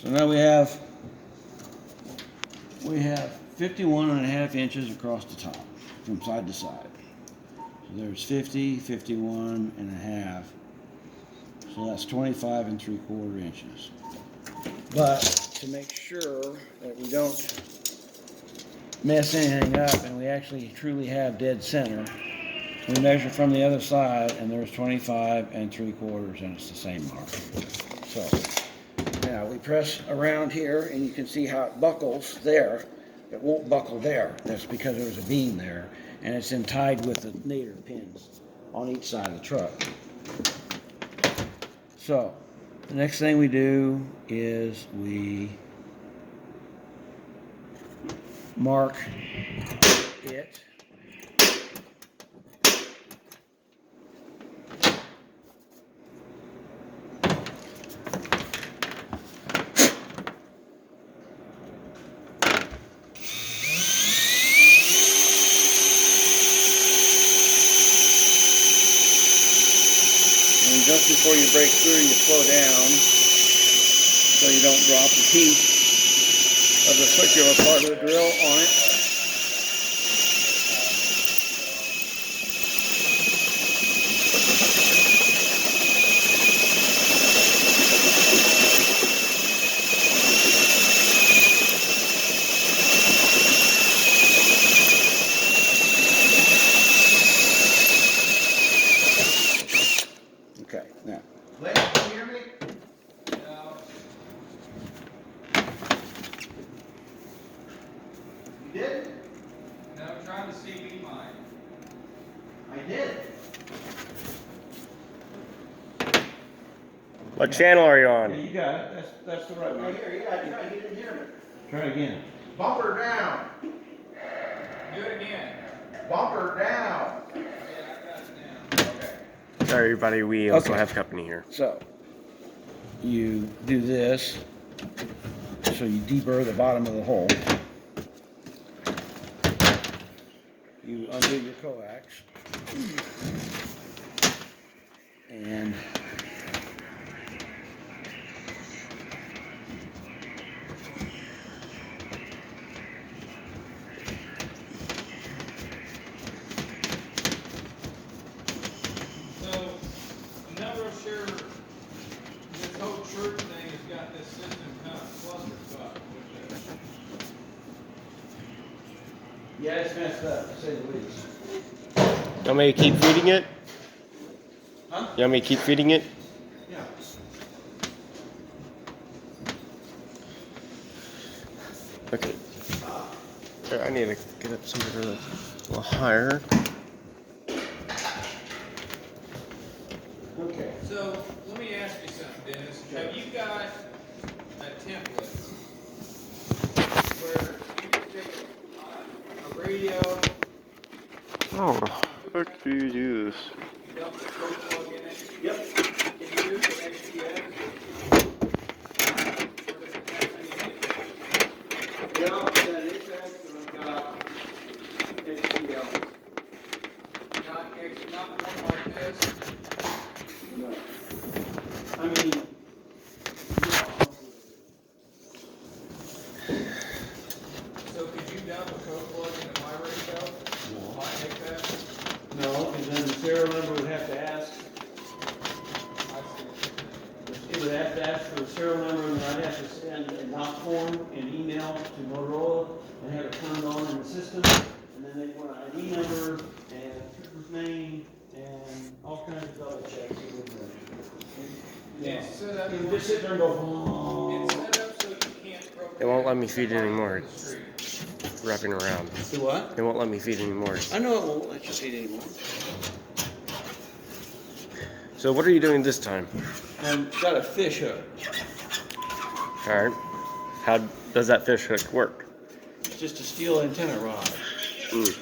So now we have 51.5 inches across the top from side to side. So there's 50, 51.5. So that's 25 3/4 inches. But to make sure that we don't mess anything up and we actually truly have dead center, we measure from the other side and there's 25 3/4 and it's the same mark. So now we press around here and you can see how it buckles there. It won't buckle there. That's because there's a beam there and it's tied with the nadir pins on each side of the truck. So the next thing we do is we mark it. And just before you break through, you slow down so you don't drop the teeth of the circular part of the drill on it. Okay, now. Blake, can you hear me? No. You did? No, I'm trying to CV mine. I did. What channel are you Yeah, on? you got it. That's the right Right one. here, yeah, try, you didn't hear me. Try it again. Bumper down. Do it again. Bumper down. Yeah, I got it now. Okay. Sorry, everybody. We also Okay. have company here. So you do this, so you deburr the bottom of the hole. You undo your coax, and So, I'm not real sure this whole church thing has got this system kind of clusterfuck with it. yeah, it's messed up to say the least. You want me to keep feeding it? Huh? You want me to keep feeding it? Yeah. Okay. Here, I need to get up somewhere that's a little higher. Okay. So, let me ask you something, Dennis. Have you got a template where you can take a radio, Oh, what do you use? dump the code plug in it? Yep. Can you use an XPS? Yeah, I've got an Apex and I've got HDL. Not one like this? No. I mean, So could you dump a code plug into my radio? no. Will I take that? No, because then the serial number would have to ask. I see. It would have to ask for the serial number, and then I'd have to send a knock form and email to Motorola and have it turned on in the system. And then they want an ID number and a trooper's name and all kinds of double checks. It's set up. You can just sit there and go, It's oh. set up so you can't program. They won't let me feed it anymore. in the street. Wrapping around. Do what? They won't let me feed anymore. I know it won't let you see it anymore. So what are you doing this time? Got a fish hook. All right. How does that fish hook work? It's just a steel antenna rod. Mm.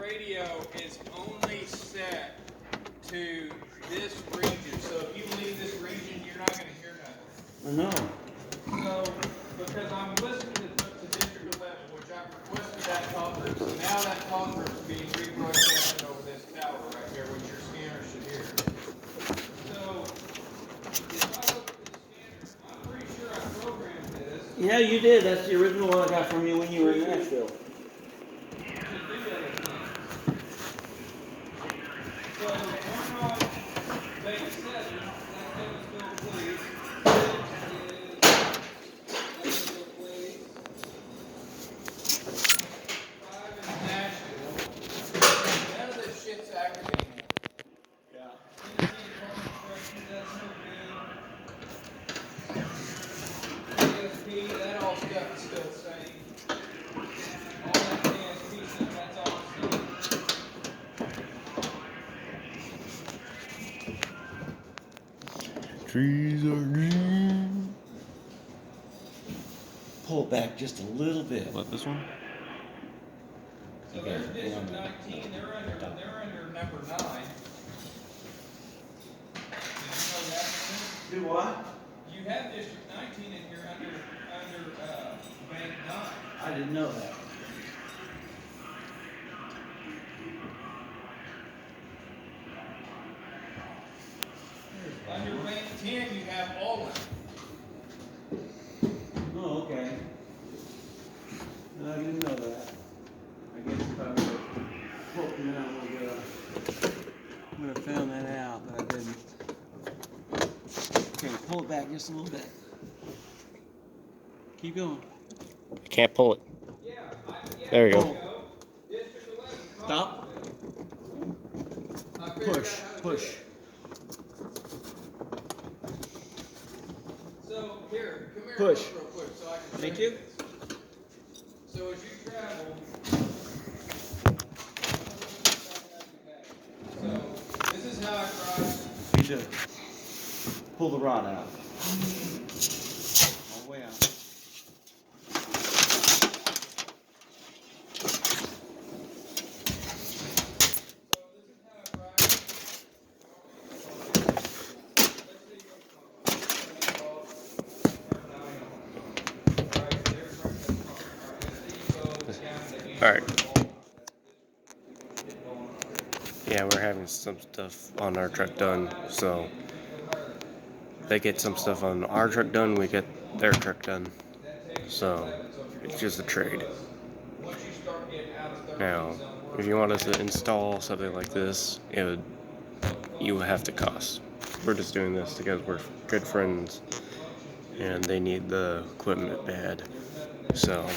radio is only set to this region. So if you leave this region, you're not going to hear nothing. I know. So, because I'm listening to District 11, which I've requested that conference, and now that conference is being rebroadcasted over this tower right here, which your scanner should hear. So, if I look at the scanner, I'm pretty sure I programmed this Yeah, you did. That's the original one I got from you when you were in Nashville. to do other things. So, turn on base 7, like Evansville Police. None of this shit's activating. Yeah. KSP, that all stuff is still the same. All that KSP stuff, that's all the same. Trees are green. Pull it back just a little bit. What, this one? So there's District 19, they're under number 9. Did you know that? Do what? You have District 19 and you're under Bank 9. I didn't know that. Under Bank 10, you have Allen. Oh, okay. No, I didn't know that. I guess if I would have poked him out, I would have found that out, but I didn't. Okay, pull it back just a little bit. Keep going. I can't pull it. Yeah, There we go. District 11. Stop. I figured Push, out how to do push. it. So here, come here Push. real quick so I can Thank show you. this. So as you travel, so this is how I drive. You do. Pull the rod out. All the way out. So this is how I drive. Let's see Alright. Yeah, we're having some stuff on our truck done, so they get some stuff on our truck done, we get their truck done. So it's just a trade. Now, if you want us to install something like this, you would have to cost. We're just doing this because we're good friends and they need the equipment bad. So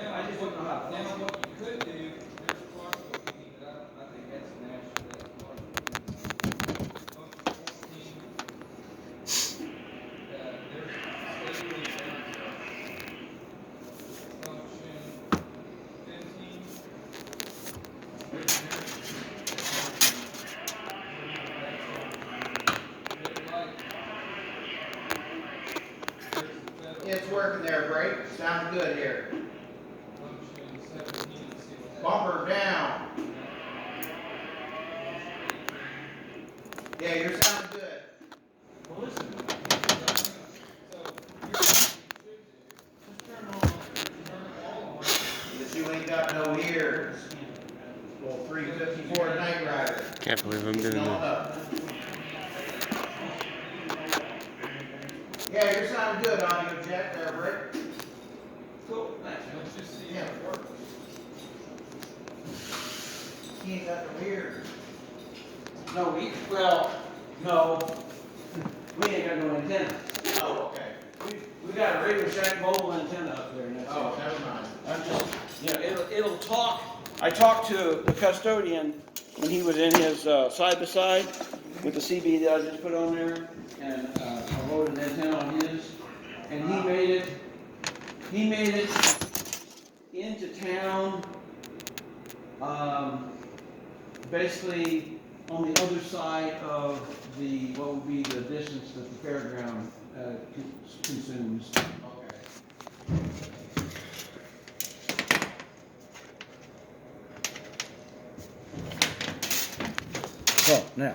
Now what you could do, there's Clarksville PD, but I think that's national, that's Clarksville. There's state league function 15. It's working there, Brake. Sounds good here. Bumper down. Yeah, you're sounding good. Well, listen. But you ain't got no ears. Well, 354 Night Rider. can't believe I'm doing Going this. up. Yeah, you're sounding good, audio jet there, Brake. Cool. Thanks. Let's just see Yeah. how it works. He ain't got no ears. No, no. We ain't got no antenna. Oh, okay. We got a Radio Shack mobile antenna up there, and that's Oh, it. never mind. I'm just, it'll talk. I talked to the custodian when he was in his side-by-side with the CB that I just put on there, and I loaded an antenna on his, and he made it into town, basically on the other side of what would be the distance that the fairground consumes. Okay. Now,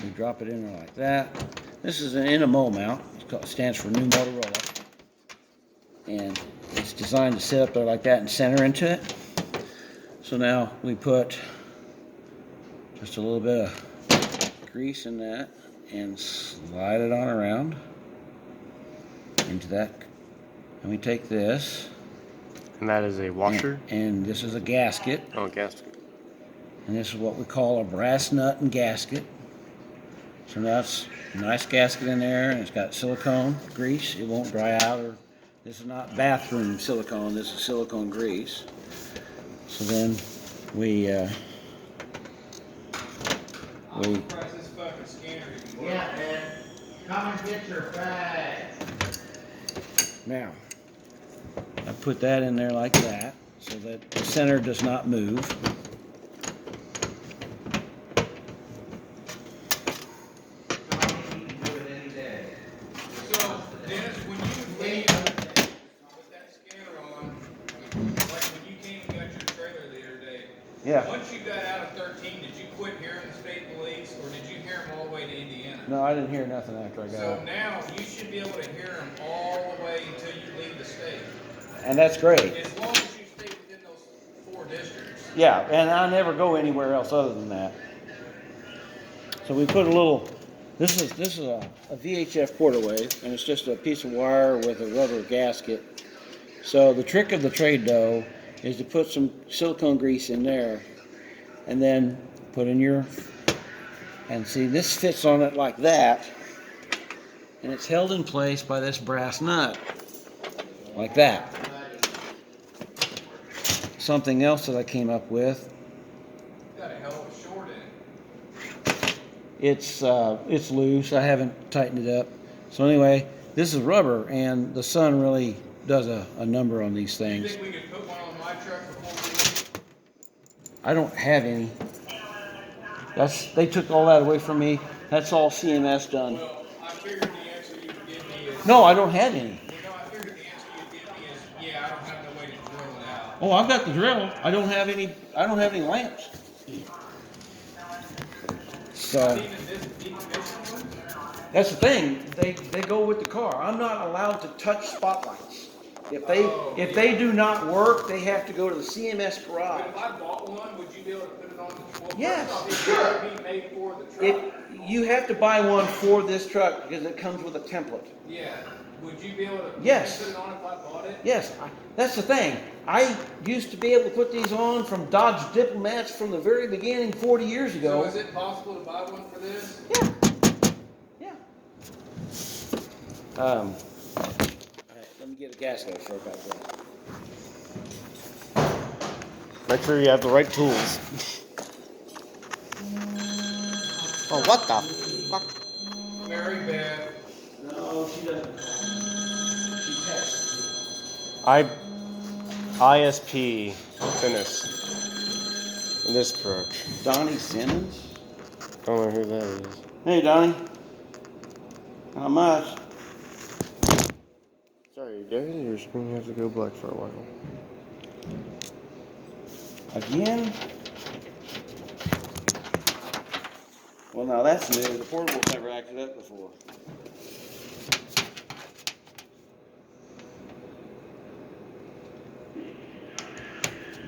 we drop it in there like that. This is an NMO mount. It stands for New Motorola. And it's designed to sit up there like that and center into it. So now we put just a little bit of grease in that and slide it on around into that. And we take this. And that is a washer? And this is a gasket. Oh, gasket. And this is what we call a brass nut and gasket. So now it's a nice gasket in there, and it's got silicone grease. It won't dry out. Or this is not bathroom silicone. This is silicone grease. So then we I'm surprised this fucking scanner even works. Yeah, man. Come and get your bag. now I put that in there like that, so that the center does not move. You can do it any day. So, Dennis, when you leave with that scanner on, like when you came and got your trailer the other day, Yeah. once you got out of 13, did you quit hearing the state police, or did you hear them all the way to Indiana? No, I didn't hear nothing after I got So out. now you should be able to hear them all the way until you leave the state, And that's great. as long as you stay within those 4 districts. Yeah, and I never go anywhere else other than that. So we put a little. This is a VHF quarter wave, and it's just a piece of wire with a rubber gasket. So the trick of the trade dough is to put some silicone grease in there, and then put in your. And see, this fits on it like that, and it's held in place by this brass nut, like that. Something else that I came up with. Got a hell of a short in it. It's loose. I haven't tightened it up. So anyway, this is rubber, and the sun really does a number on these Do you things. think we could put one on my truck before we leave? I don't have any. They took all that away from me. That's all CMS done. Well, I figured the answer you would give me is. No, I don't have any. No, I figured the answer you'd give me is, yeah, I don't have no way to drill it out. Oh, I've got the drill. I don't have any lamps. So Even this one? that's the thing. They go with the car. I'm not allowed to touch spotlights. If they do not work, they have to go to the CMS But garage. if I bought one, would you be able to put it on the, well, Yes, first off, it would be made for the If truck. you have to buy one for this truck because it comes with a template. Yeah, would you be able to Yes. put it on if I bought it? Yes, that's the thing. I used to be able to put these on from Dodge Diplomats from the very beginning 40 years So ago. is it possible to buy one for this? Yeah. All right, let me get a gasket for about that. Make sure you have the right tools. Oh, what the fuck? Very bad. No, she doesn't. She texts. ISP Finis. In this truck. Donnie Simmons? Don't know who that is. Hey, Donnie. Not much. Sorry, Gary, your screen has to go black for a while. Again? Well, now that's new. The portable's never acted up before.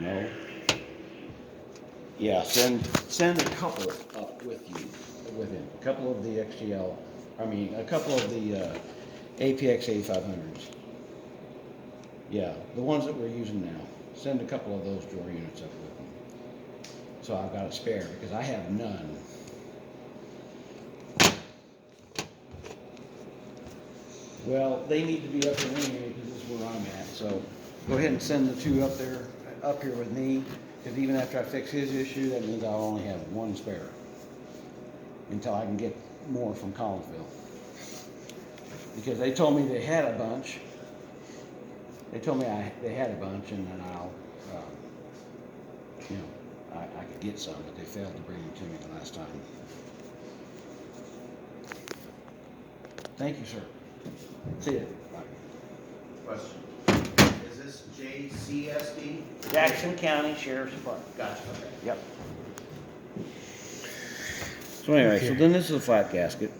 No. Yeah, send a couple up with you, with him. A couple of the XGL, a couple of the APX 8500s. Yeah, the ones that we're using now. Send a couple of those drawer units up with them. So I've got a spare because I have none. Well, they need to be up there anyway because this is where I'm at. So go ahead and send the two up there, up here with me. Because even after I fix his issue, that means I'll only have one spare until I can get more from Collinsville. Because they told me they had a bunch. They told me they had a bunch, and then I'll, I could get some, but they failed to bring them to me the last time. Thank you, sir. See you. Bye. Question. Is this JCSD? Jackson County Sheriff's Department. Gotcha, okay. Yep. So anyway, so Okay. then this is a flat gasket,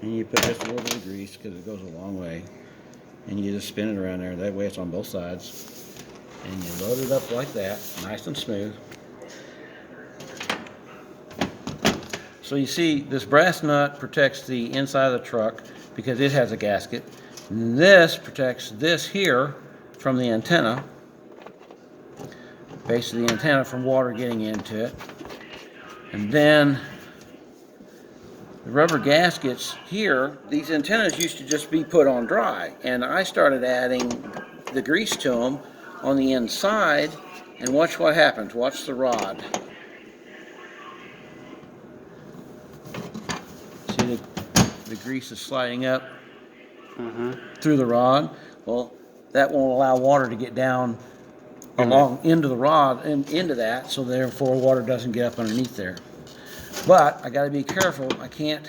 and you put just a little bit of grease because it goes a long way, and you just spin it around there. That way it's on both sides, and you load it up like that, nice and smooth. So you see, this brass nut protects the inside of the truck because it has a gasket. And this protects this here from the antenna, base of the antenna, from water getting into it. And then the rubber gaskets here, these antennas used to just be put on dry, and I started adding the grease to them on the inside, and watch what happens. Watch the rod. See the grease is sliding up through the rod. Well, that won't allow water to get down along into the rod and into that, so therefore water doesn't get up underneath there. But I got to be careful. I can't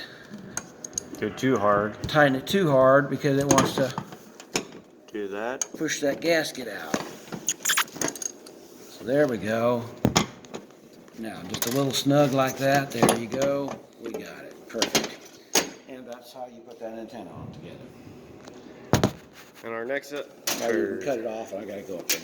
Go too hard. tighten it too hard because it wants to Do that. push that gasket out. So there we go. Now just a little snug like that. There you go. We got it. Perfect. And that's how you put that antenna on together. And our next set. Now you can cut it off, and I gotta go up there.